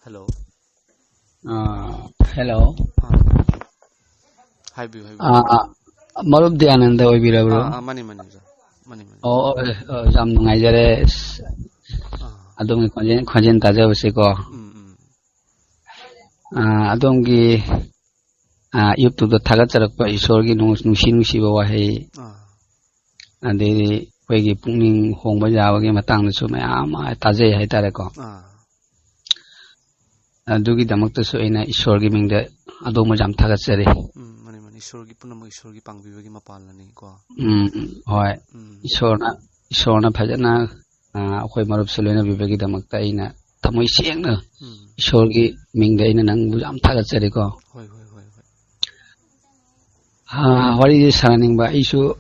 Hello. Hello. Hi, Bill. Hi, Bill. Marup Dayananda oibirabro. Money, money, sir. Money, money. Jam nungaijare. Adongi khonjen tajabase ko. Adongi YouTube da thagatcharakpa isorgi nungsiba wahai. Ade koigi pungning hongba yabagi matangdasu mayam tajai haitare ko. Adugi damaktasu aina isorgi mingda adoma jam thagatchari. Isorgi punama isorgi pangbibagi mapalani ko. Hoi. Isorna phajana akhoi marup saloina bibagi damakta aina thamoi sengna isorgi mingda aina nangbu jam thagatchari ko. Hoi. Wari sananingba isu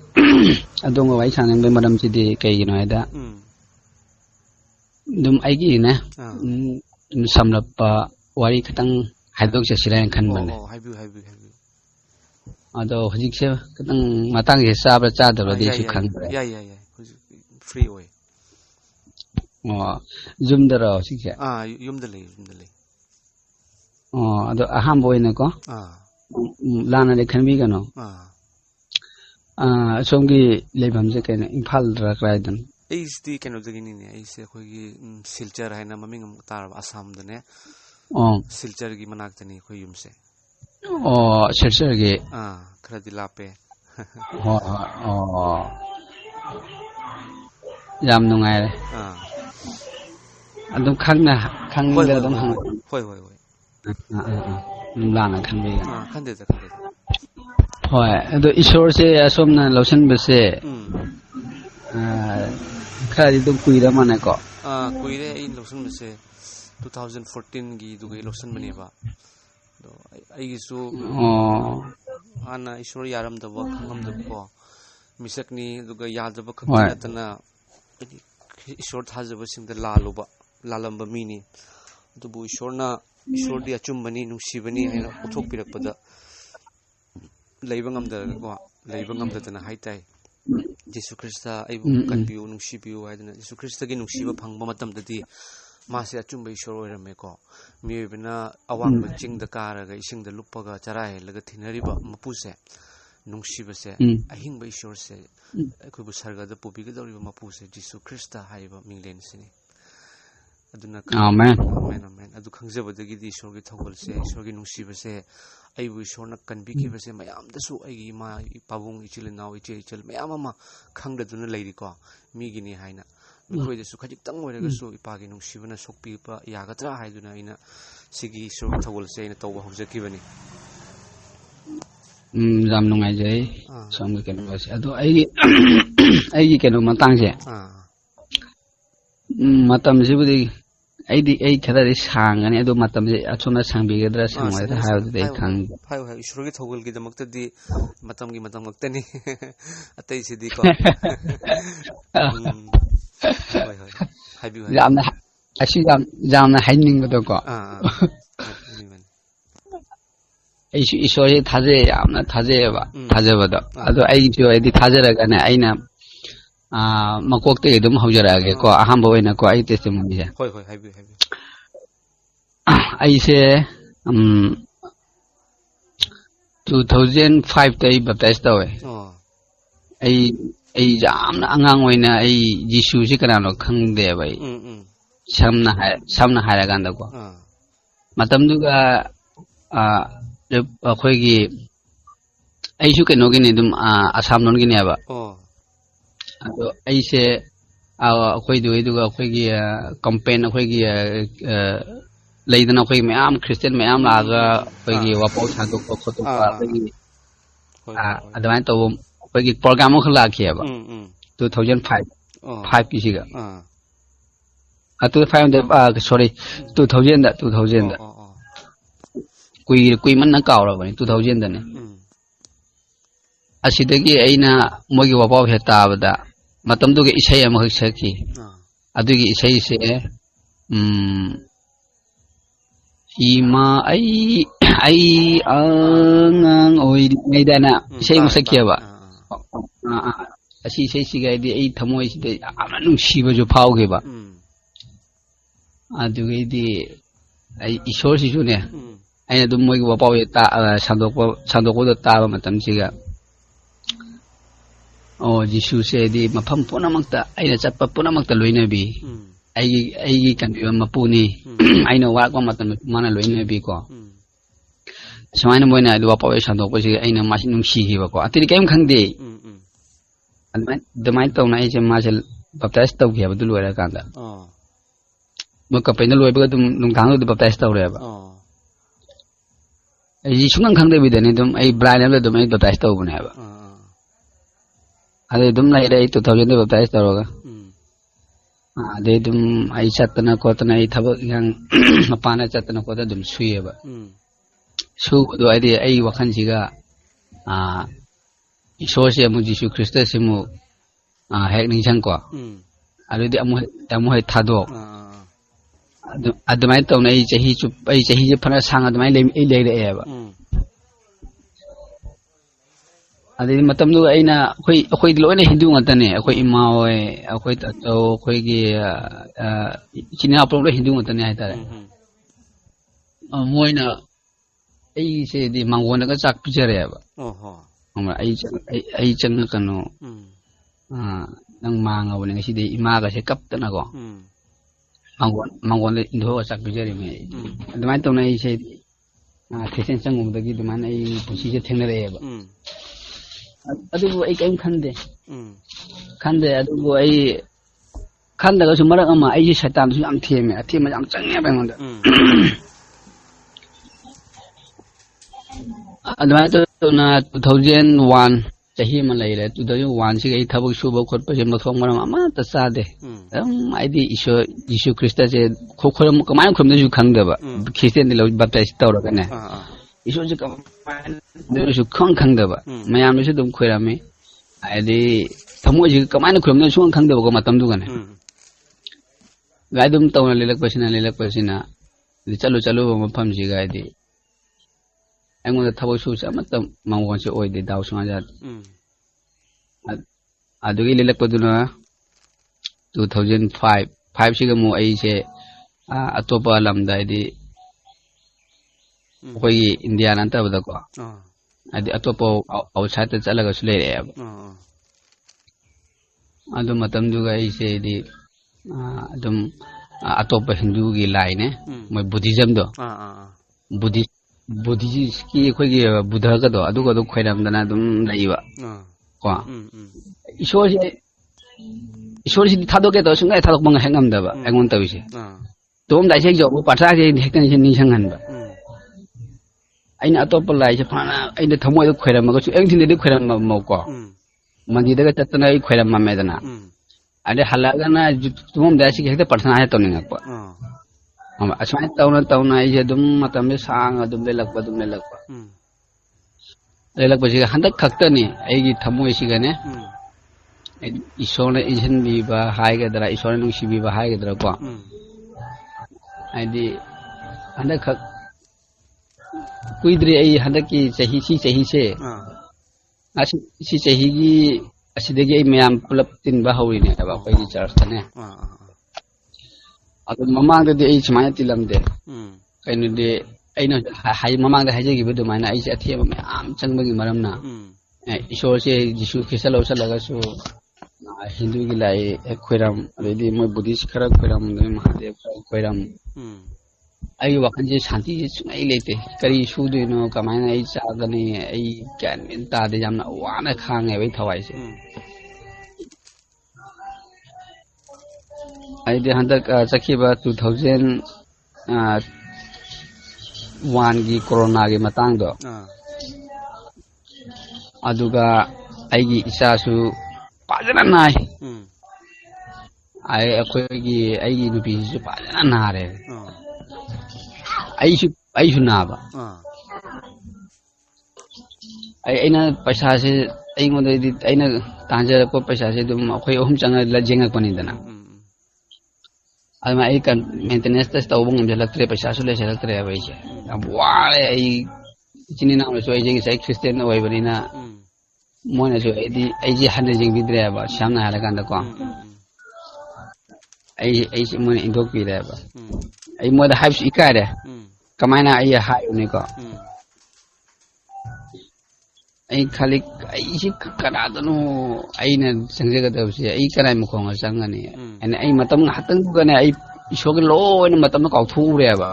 adonga wai sananingba maram chidi kaigino haida. Dum aigi ne. Samlappa wari khatang haidok chasira khanbane. Haibu. Ado hojikse katang matang se sabra chadabra de su khangbre. Yeah. Free way. Jumdara hojikse. Yumdale. Ado aham boyne ko. Lana de khanbi gano. Somgi lebamse kene Imphal rakraidan. Ace kano dagini ne ace khogi Silchar haina maming tar Assam dane. Silchar gi manaktani khoi yumse. Silchar gi khradi lape. Yam nungai. Adum khangna dum hang. Hoi. Lana khanbi. Khande. Hoi, ado isor se asomna losan base. Khari dum kuira mane ko. Kuire in losan base 2014 gi dugai losan bane ba. Do ai su ana isor yaram da ba khangam da ko. Misakni duga yadaba khaktinatana isor thajaba singda lalamba mini. Dubu isor di achumbani nungsibani haina uthokpirakpada leibangam da haitai Jesu Christa aibu kanbiu nungsibiu haidana Jesu Christa gi nungsiba phangba matamdadi mase achumba isor oirame ko miyoibana awangba chingda karaga isingda luppaga charai laga thinariba mapuse nungsibase ahingba isor se akoibu sargada pubigadoriba mapuse Jesu Christa haiba minglen sini aduna Amen. Adu khangjabadagi di isorgi thogolse isorgi nungsibase aibu isorna kanbikibase mayamdasu aigi ma pabung ichilinaw ichel mayam ama khangdaduna leiriko migini haina mikhoidasu khajitang oiragasu ipagi nungsibana sokpipa yagatra haiduna aina sigi isorgi thogolse aina tawba hobjakibani jam nungai jai somgi keno base ado aigi keno matangse matam sibudi ai khadari sangani ado matam je achona sangbigadra sangwai da hayu de khang hai isorgi thogol gi damakta di matam maktani atai sidi ko hai jamna haining do ko isori thaje yamna thajeba ado ai jo ai di thajaraga ne aina makokte edum haujarage ko ahamba oina ko ai testimony je hoi haibi ai se 2005 tai baptize tawe ai jamna angang oina ai Jisu si kanano khangde bai samna hairaganda ko matamduga akhoigi aisu kenogini dum Assam non gini aba ado aise akhoi duiduga akhoigi campaign akhoigi leidana akhoigi mayam Christian mayam laga akhoigi wapau thadok khotok akhoigi adamai to akhoigi program khla khiaba 2005 kisiga 2000 da kui man na kawra bani 2000 da ne asidagi aina mogi wapau hetabada matamduge isai ama saki adugi isai se ima ai angang oi maidana isai musakiaba asi isai sigai di ai thamoi sida amanu siba jo phauge ba adugi di ai isor si ne aina dum moi wa pawe ta sandok da ta ba matam siga jisu se di mafam punamakta aina chatpa punamakta loinabi ai kan bi mapuni aina wa ko matam mana loinabi ko samaina moina du wa pawe sandok ko siga aina masin nung si gi ba ko atiri kaim khangde admai tawna ai je masel baptize taw gi ba du loira kanda mo ka paina loi ba dum nung thang du baptize taw re ba ai sungang khangde bi deni dum ai blind la dum ai baptize taw bune ba ade dum lai dai 2000 de baptize taw ga ade dum ai chatna ko tana ai thabak yang mapana chatna ko da dum suye ba su do ai wakhan siga isor se mu jisu krista se mu hek ning chang ko adu di amu hai thadok admai taw nai chahi chu ai chahi je phana sang admai le re ba adi matam du aina khoi loina hindu ngatane khoi ima oi khoi ta khoi gi china pro hindu ngatane hai tare moina ai se di mangona ka chak pijare ba ai chang kanu nang manga woni ngasi de ima ga se kap tana ko mangon indo ka chak pijare me admai taw nai se Christian changum da gi duman ai pusi je thengna re ba adubu ai kaim khande adubu ai khanda ga su marak ama ai shaitan su am theme athema am change ba ngonda adwa to na 2001 chahi ma lai le 2001 si ai thabuk su ba khot pa je mathong maram ama ta sa de ai di Jisu Krista je khokhoram kamai khom de ju khangda ba Christian de lo baptize taw ra ne iso je kam de su khang da ba mayam su dum khoirame ai thamo ji kamana khum na su khang da ba ko matam du gane gai dum taw na lelak pasina di chalo ba mafam ji gai di ango da thabo su sa matam mangwan se oi de daw su ja adu gi lelak paduna 2005 siga mu ai se atopa lam da di koi India nanta bada ko adi atopo outside ta chalaga su le re ba adu matam du ga ise di adum atopa hindu gi line moi buddhism do buddhist ki koi gi buddha ga do adu ga do khoiram dana dum laiba ko isor si thadok ke do sungai thadok bang hengam da ba engon ta bise tom dai se jo patha je hektan se ni sangan ba aina atop lai se phana aina thamoi do khoiram ma ko eng thin de khoiram ma ko mandi daga tatna ai khoiram ma medana ade halaga na tumom dai se hekta patha ha to ninga ko asmai tauna ai je dum matam me sang dum le lakpa ji handak khakta ni ai gi thamoi si ga ne isona injen bi ba hai ga dara isona nung si bi ba hai ga dara ko ai di handak khak kuidri ai handaki chahi se si chahi gi asidegi ai mayam pulap tin ba hawi ne ba koi gi church ne adu mamang de ai chmaya tilam de kainu de aina hai mamang de haje gi bedu mana ai athia ma am changba gi maram na isor se Jisu Krista lo sa laga su hindu gi lai khoiram adi moi buddhist khara khoiram de mahadev khoiram ai wakhan je shanti je sungai lete kari su de no kamai ai cha ga ne ai kan min ta de jam na wa na khang ngai bai thawai se ai de handak chakhi ba 2001 gi corona gi matang do aduga ai gi isa su pajana nai ai gi nupi su pajana na re ai su na ba aina paisa se ai ngo de aina tanja ko paisa se dum khoi ohum changa la jenga pani dana ai kan maintenance test taw bung de laktre paisa su le se laktre bai se abwa ai chini na so ai jeng sai Christian na wai bani na moina so ai ji han jeng bidre ba samna hala kan da ko ai si moina indok pi re ba ai mo da hype ikare kamaina ai hayu ne ko ai khali ai si kana danu ai na sangje ga dabse ai kana mu khong sangani ane ai matam hatang ga ne ai ishog lo ne matam ka thu re ba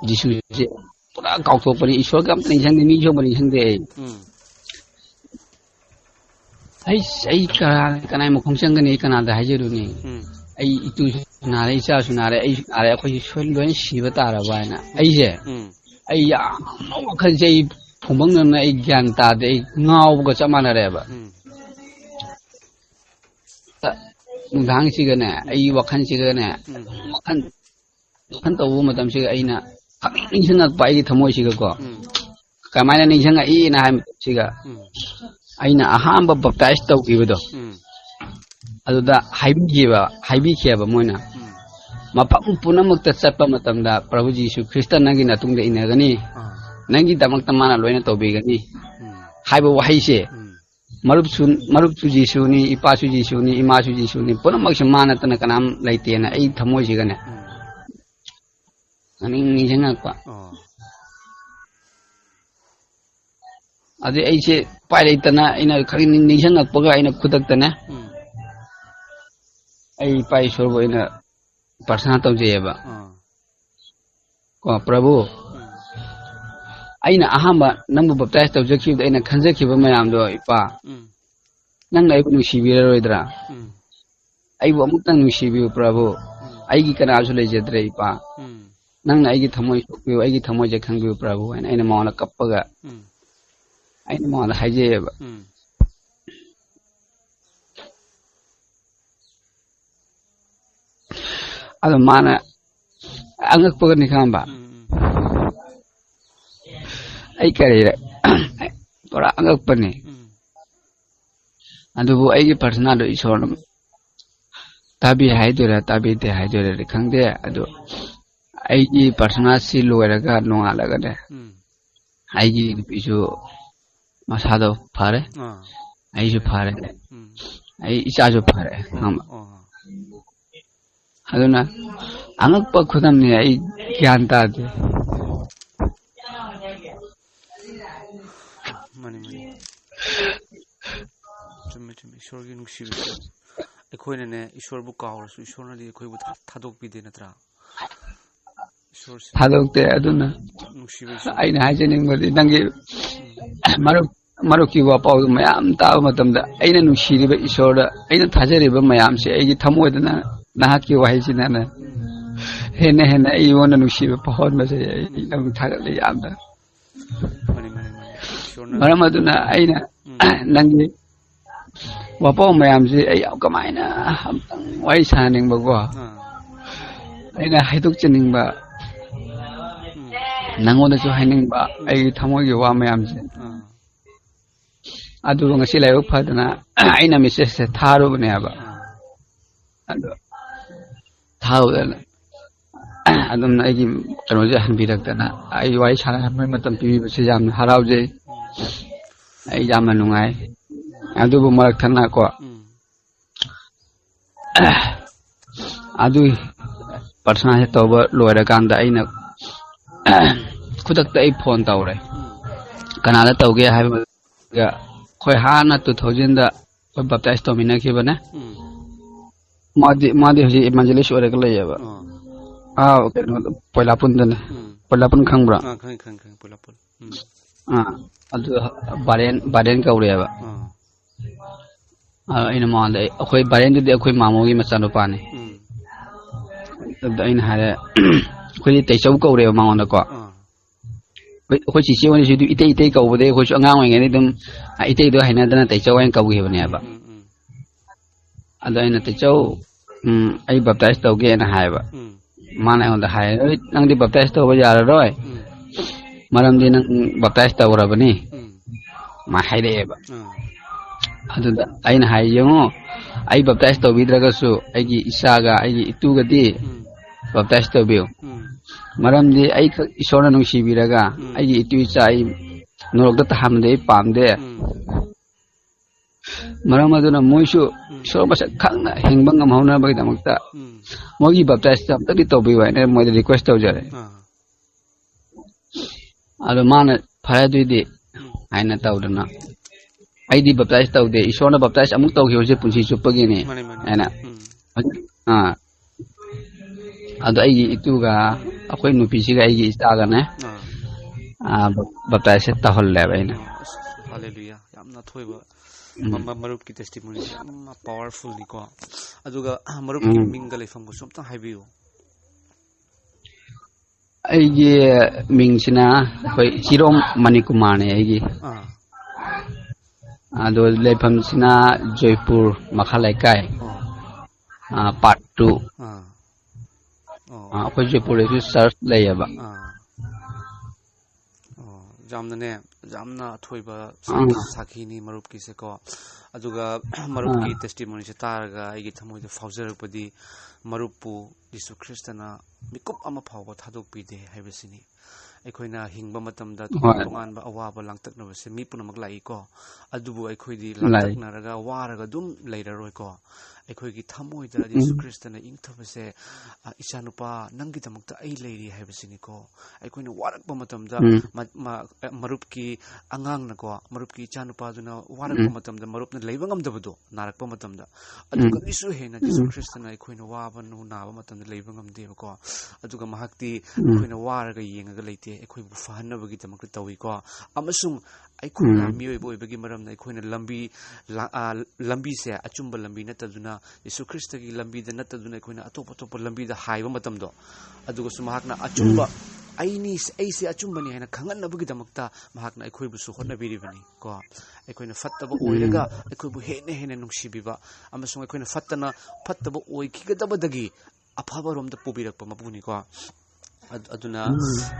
jisu je pura ka thu pani ishog am tin sang ni jo pani sang de ai kana mu khong sangani kana da hajiru ni ai itu na re cha su na re ai are khoi shol loin shi ba ta ra ba na ai je ai ya no khan je phumang na ai gyan ta de ngau ga cha ma na re ba nudang si ga na ai wakhan si ga na wakhan to ma tam si ga ai na ning sang ak pai thamoi si ga ko kamai na ning sang ai na hai si ga ai na aham ba baptize to ki ba do aduda haibi khiaba moina mapam punamakta chatpa matamda Prabhu Jisu Krista nangi natungda inagani nangi damak tamana loina tobigani haiba wahai se marup su Jisu ni ipa su Jisu ni ima su Jisu ni punamak se mana tana kanam laitena ai thamoi sigane ani ninjanga kwa ade ai se pai laitana ina khari ninjanga paga ina khudak tana ai pai sorbo ina persona tau jeba ko Prabhu aina ahamba nambu baptize tau jakhi aina khanjakhi ba mayam do ipa nang ai nu shibira roidra ai bu amuk tang nu shibiu Prabhu ai gi kana asu le jedre ipa nang ai gi thamoi sokbiu ai gi thamoi je khangbiu Prabhu aina mauna kappaga aina mauna haijeba ado mana angak pagan ni kamba ai kare tora angak pani ado bu ai gi persona do isor tabi hai dora tabi te hai dora khangde ado ai gi persona si loira ga nonga laga de ai gi bisu masado phare ai ju phare ai isa ju phare hamba aduna angakpa khudam ni ai gyan ta de mani chumi ishwar gi nuksi bi akhoi ne ishwar bu kaw su ishwar na di akhoi bu thadok bi de natra ishwar thadok te aduna nuksi bi ai na haje ning bari nangi maru ki wa paw mayam ta matam da aina nuksi ri ba ishwar da aina thajari ba mayam se ai gi thamoi da na nahaki wahai sinana hena ai wona nushi pahon ma se nang thagal le amda maramaduna aina nangi wapo mayam se ai kamaina wai saning ba go aina haiduk chining ba nangona chu haining ba ai thamoi ge wa mayam se adu ngasi lai phadana aina message se tharo bne ba ado thawdana adum aigi kanoje hanbirakdana ai wai sana mai matam pibi base jam harauje ai jam nungai adu bu marak thana ko adu persona he toba loira kanda aina khudak ai phone tawre kanala tawge hai ga khoi hana 2000 da baptize to mina ke bana madi hoji evangelist ore ka leyaba poila pun khangbra khang poila pun adu baren ka ureba ina mande akhoi baren de akhoi mamogi machano pane ina hare akhoi teichau ka ureba mangona ko akhoi chi woni sidu itei ka ubode akhoi angang ngai ni dum itei do haina dana teichau en ka ugi bane ba ada ina teichau ai baptize to ge na haiba mana on da hai nang di baptize to ba yar roi maram di nang baptize to ra bani ma hai de ba adu da ai na hai yo ai baptize to bi draga su ai gi isa ga ai gi itu ga di baptize to bi maram di ai isona nung si bi raga ai gi itu isa ai norok da ham de pam de Maram aduna moisu so masa khangna hingbang ngam hauna bagi damakta mogi baptize tap tadi tobi wa ne moi request taw jare ado mana phaya duidi aina tawdana aidi baptize tawde isona baptize amuk taw hiose punsi chupagi ne aina ado ai ituga akoi nupi siga ai istaga ne baptize tahol le baina hallelujah yamna thoiba marup ki testimony yamna powerful ni ko aduga marup ki minga leifam ko somta haibiu aigi mingsina koi chirom manikumar ne aigi ado leifam sina Jaipur Makhalai kai part 2 akoi Jaipur e church layaba jamna ne jamna thoiba sakhi ni marup ki se ko aduga marup ki testimony se targa igi thamoi de fauzer padi marupu Yesu Kristana mikup ama phawba thadok pi de haibasini aikoina hingba matamda tongan ba awaba langtakna base mi punamak lai ko adubu aikoidi langtakna raga waraga dum leiraroi ko aikoigi thamoi da Yesu Kristana ingthabase ichanupa nangi damakta ai leiri haibasini ko aikoina warakba matamda marupki angang na ko marupki ichanupa duna warakba matamda marupna leiba ngamdabado narakpa matamda aduga isu hena Yesu Kristana aikoina waba nu naba matamda leiba ngamde ko aduga mahakti aikoina waraga yengaga leite aikoibu fahanabagi damakta tawi ko amasung aikoina mioi boibagi maramna aikoina lambi se achumba lambi nataduna Yesu Krista gi lambi da nataduna aikoina atop lambi da haiba matamdo aduga sumahakna achumba aise achumba ni haina khanganabagi damakta mahakna aikoibu su hotnabiribani ko aikoina fattaba oiraga aikoibu hene nungsibiba amasung aikoina fattaba oikigadabadagi afaba romda pubirakpa mapuni ko aduna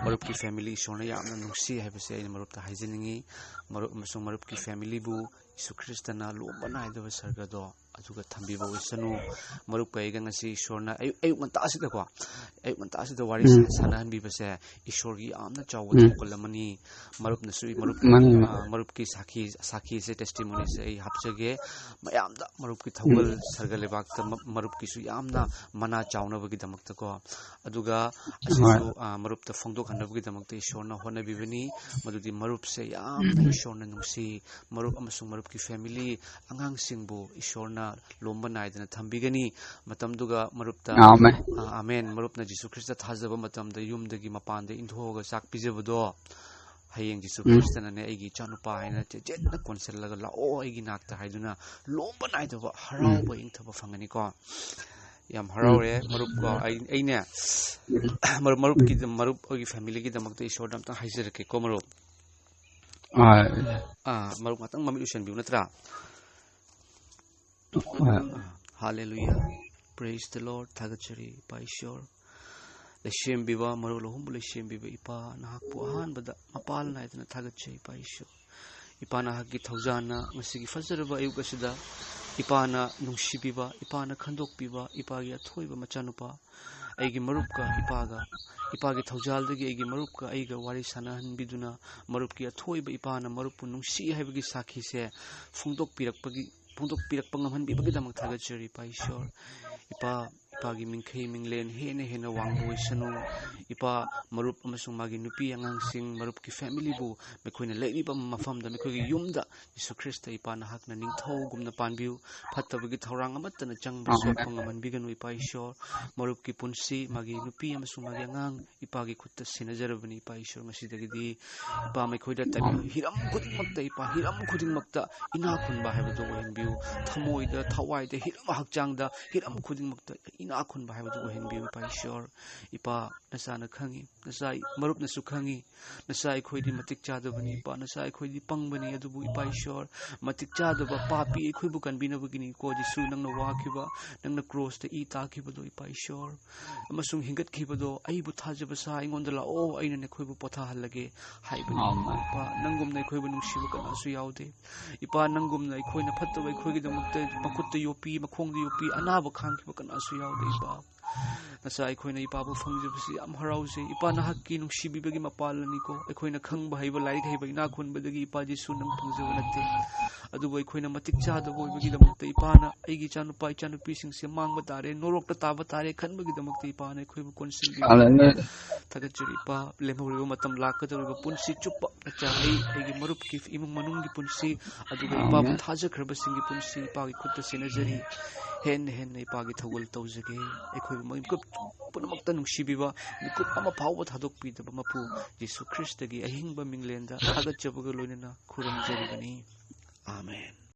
marupki family shona yamna nungsi haibase aina marupta haijiningi marupki family bu Yesu Kristana lomba naidaba sargado aduga thambiba wisanu marupka ega ngasi ishorna ayuk manta asida wari sanahanbi base ishorgi amna chawwa thokolamani marupki sakhi se testimony se ai hapchage mayamda marupki thawal sargalebakta marupki su yamna mana chawna bagi damakta ko aduga asisu marupta phongdok hanabagi damakta ishorna honabibani madudi marup se yamna ishorna nungsi marup amasung marupki family angang singbu ishorna lomba naidana thambigani matamduga marupta amen marupna Yesu Krista thajaba matamda yumdagi mapanda indhoga sak pijabado hayeng Yesu Kristana ne aigi chanupa haina jetna konsellaga lao aigi nakta haiduna lomba naidaba harauba ingthaba fangani ko yam haraure marup ko aine marup ogi family gi damakta ishordam ta haizerke ko marup marup matang mami usan biu natra hallelujah praise the Lord thagachari by sure leshem biwa maru lohum leshem biwa ipa nahakpu ahan bada mapal na itna thagachari by sure ipa nahaki thaujana ngasigi fazarba ayugasida ipa na nungsibiba ipa na khandokbiba ipa gi athoiba machanupa aigi marupka ipagi thaujaldagi aigi marupka aiga wari sanahan biduna marupki athoiba ipana marupu nungsi haibagi sakhi se phungdok pirakpa ngamhan bibagi damak thagachari pa ishor ipagi mingkhei minglen hena wangbo isanu ipa marup amasung magi nupi angangsing marupki family bu mekoina leiriba mafamda mekogi yumda Yesu Krista ipana hakna ningthau gumna panbiu phattabagi thaurang amatana changba sokpa ngaman biganu ipa ishor marupki punsi magi nupi amasung magi angang ipagi khutta sinajarabani ipa ishor masidagidi ipa mekoida tabi hiram khudingmakta ina khunba haibadu ohenbiu thamoida thawaida hiram hakchangda hiram khudingmakta ina khunba haibadu ohenbiu ipa ishor ipa nasana khangi nasai marup nasu khangi nasai khoidi matik chadabani ipa nasai khoidi pangbani adubu ipa ishor matik chadaba papi khoibu kanbinabagini ko jisu nangna wakhiba nangna cross ta ita khibado ipa ishor amasung hingat khibado aibu thajaba sa ingonda la o aina ne khoibu potha halage haibani ipa nangum na khoibu nungsiba kanasu yaude ipa nangum na khoina phattaba khoigi damakta makutta yopi makhongda yopi anaba khangkhiba kanasu yaude ipa nasa aikoina ipa bu fangjabasi am harause ipa nahakki nungsibibagi mapalani ko aikoina khangba haiba laik haiba ina khunbadagi ipa Jesu nang phangjaba natte adubu aikoina matik chada boibagi damakta ipana aigi chanupa ichanupi singse mangba tare norokta taba tare khanbagi damakta ipana aikoibu konsil bi thagachuri ipa lemhoriba matam lakadoriba punsi chupa nacha aigi marup ki imung manunggi punsi aduga ipa bu thajakraba singi punsi ipa gi khutta senajari hen ipa gi thagul tawjage aikoibu maimkup punamakta nungsibiba mikup ama phawba thadokpi daba mapu Jesu Christ gi ahingba minglenda thagachaba ga loinana khuramjaribani amen.